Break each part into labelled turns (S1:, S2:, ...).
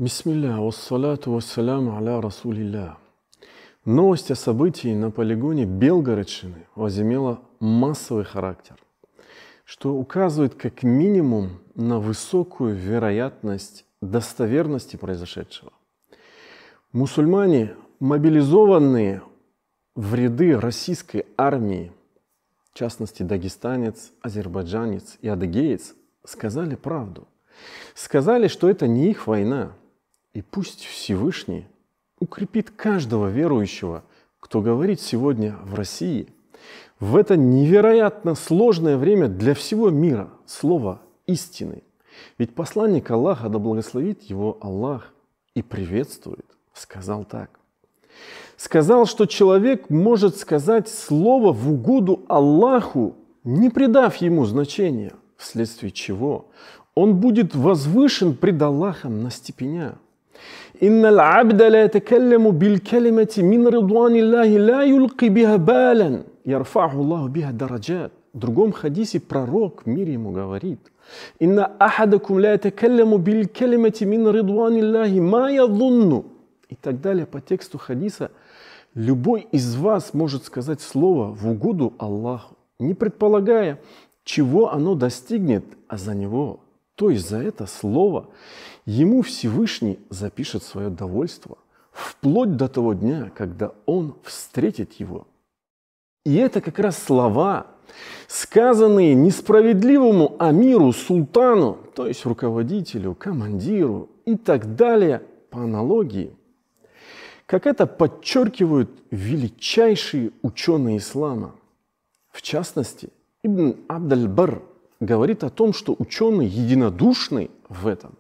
S1: Бисмилля, вассаляту вассаляму аля расулилля. Новость о событии на полигоне Белгородчины возымела массовый характер, что указывает как минимум на высокую вероятность достоверности произошедшего. Мусульмане, мобилизованные в ряды российской армии, в частности дагестанец, азербайджанец и адыгеец, сказали правду. Сказали, что это не их война. И пусть Всевышний укрепит каждого верующего, кто говорит сегодня в России, в это невероятно сложное время для всего мира слово истины. Ведь посланник Аллаха, да благословит его Аллах и приветствует, сказал так. Сказал, что человек может сказать слово в угоду Аллаху, не придав ему значения, вследствие чего он будет возвышен пред Аллахом на степенях. «Инналь абда ла ятакалламу биль калимати мин ридваниллахи ла юлки биха балан, ярфаху Аллаху биха дараджат». В другом хадисе пророк, мир ему, говорит: «Инна ахадакум ла ятакалламу биль калимати мин ридваниллахи ма ядунну». И так далее по тексту хадиса. Любой из вас может сказать слово в угоду Аллаху, не предполагая, чего оно достигнет, а за него, то есть за это слово, ему Всевышний запишет свое довольство, вплоть до того дня, когда он встретит его. И это как раз слова, сказанные несправедливому амиру, султану, то есть руководителю, командиру и так далее, по аналогии, как это подчеркивают величайшие ученые ислама. В частности, Ибн Абд-аль-Барр говорит о том, что ученые единодушны в этом.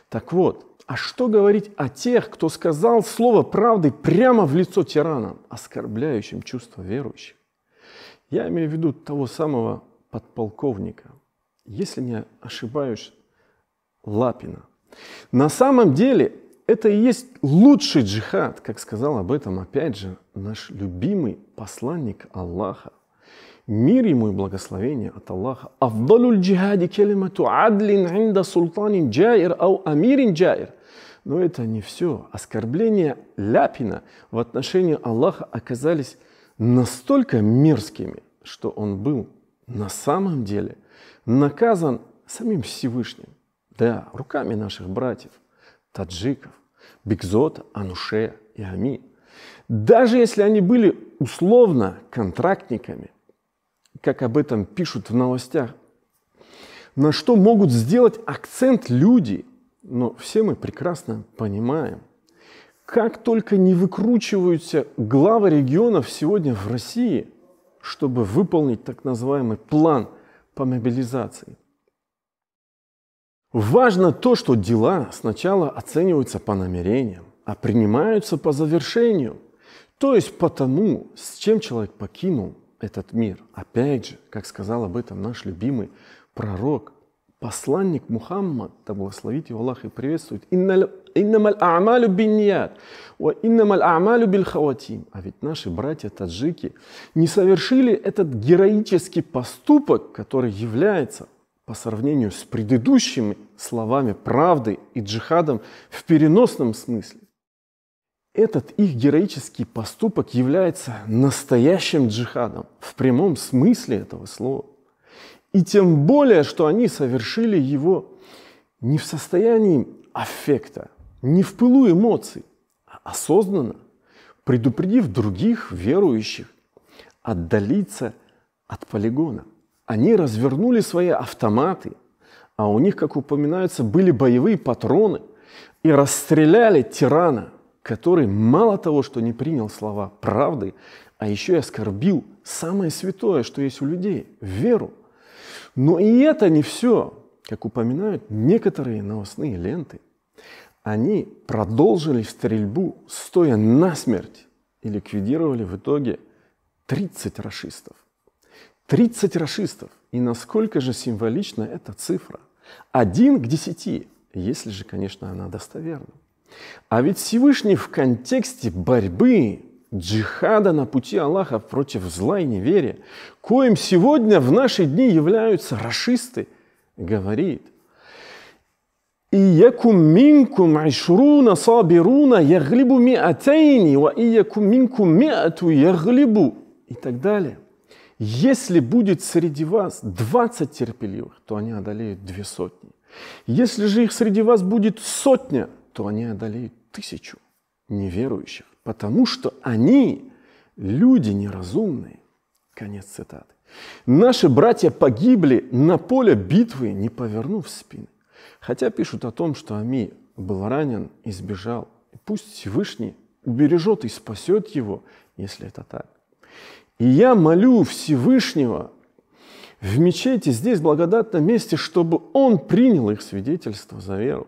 S1: Так вот, а что говорить о тех, кто сказал слово правды прямо в лицо тиранам, оскорбляющим чувства верующих? Я имею в виду того самого подполковника, если не ошибаюсь, Лапина. На самом деле, это и есть лучший джихад, как сказал об этом, опять же, наш любимый посланник Аллаха. Мир ему и благословение от Аллаха. «Афдалуль джихади келимату адлин инда султанин джаир ау амирин джаир». Но это не все. Оскорбления Ляпина в отношении Аллаха оказались настолько мерзкими, что он был на самом деле наказан самим Всевышним. Да, руками наших братьев, таджиков, Бекзота, Ануше и Ами. Даже если они были условно контрактниками, как об этом пишут в новостях, на что могут сделать акцент люди, но все мы прекрасно понимаем, как только не выкручиваются главы регионов сегодня в России, чтобы выполнить так называемый план по мобилизации. Важно то, что дела сначала оцениваются по намерениям, а принимаются по завершению, то есть по тому, с чем человек покинул этот мир. Опять же, как сказал об этом наш любимый пророк, посланник Мухаммад, да благословит его Аллах и приветствует: «Иннамаль а'малю бинният, ва иннамаль а'малю биль хаватим». А ведь наши братья-таджики не совершили этот героический поступок, который является, по сравнению с предыдущими словами правды и джихадом в переносном смысле, этот их героический поступок является настоящим джихадом в прямом смысле этого слова. И тем более, что они совершили его не в состоянии аффекта, не в пылу эмоций, а осознанно, предупредив других верующих отдалиться от полигона. Они развернули свои автоматы, а у них, как упоминается, были боевые патроны, и расстреляли тирана, который мало того, что не принял слова правды, а еще и оскорбил самое святое, что есть у людей – веру. Но и это не все. Как упоминают некоторые новостные ленты, они продолжили стрельбу, стоя насмерть, и ликвидировали в итоге 30 рашистов. 30 рашистов. И насколько же символична эта цифра? 1 к 10, если же, конечно, она достоверна. А ведь Всевышний в контексте борьбы, джихада на пути Аллаха против зла и неверия, коим сегодня в наши дни являются рашисты, говорит: «Иякум минкум ашруна сабируна яглибу миатайни, ва иякум минкум миату яглибу». И так далее. Если будет среди вас 20 терпеливых, то они одолеют 200. Если же их среди вас будет 100, то они одолеют 1000 неверующих, потому что они люди неразумные. Конец цитаты. Наши братья погибли на поле битвы, не повернув спины. Хотя пишут о том, что Ами был ранен и сбежал. И пусть Всевышний убережет и спасет его, если это так. И я молю Всевышнего в мечети, здесь, в благодатном месте, чтобы Он принял их свидетельство за веру.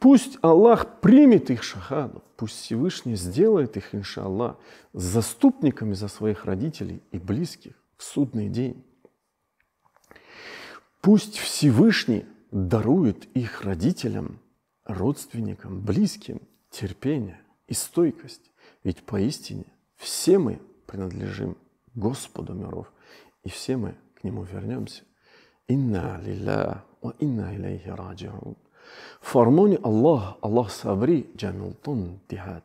S1: Пусть Аллах примет их шахаду, пусть Всевышний сделает их, иншаллах, заступниками за своих родителей и близких в судный день. Пусть Всевышний дарует их родителям, родственникам, близким терпение и стойкость. Ведь поистине все мы принадлежим Господу миров, и все мы к Нему вернемся. Инна лилля ва инна илейхи раджиун. Фармони Аллах, Аллах сабри, джамилтун тихат.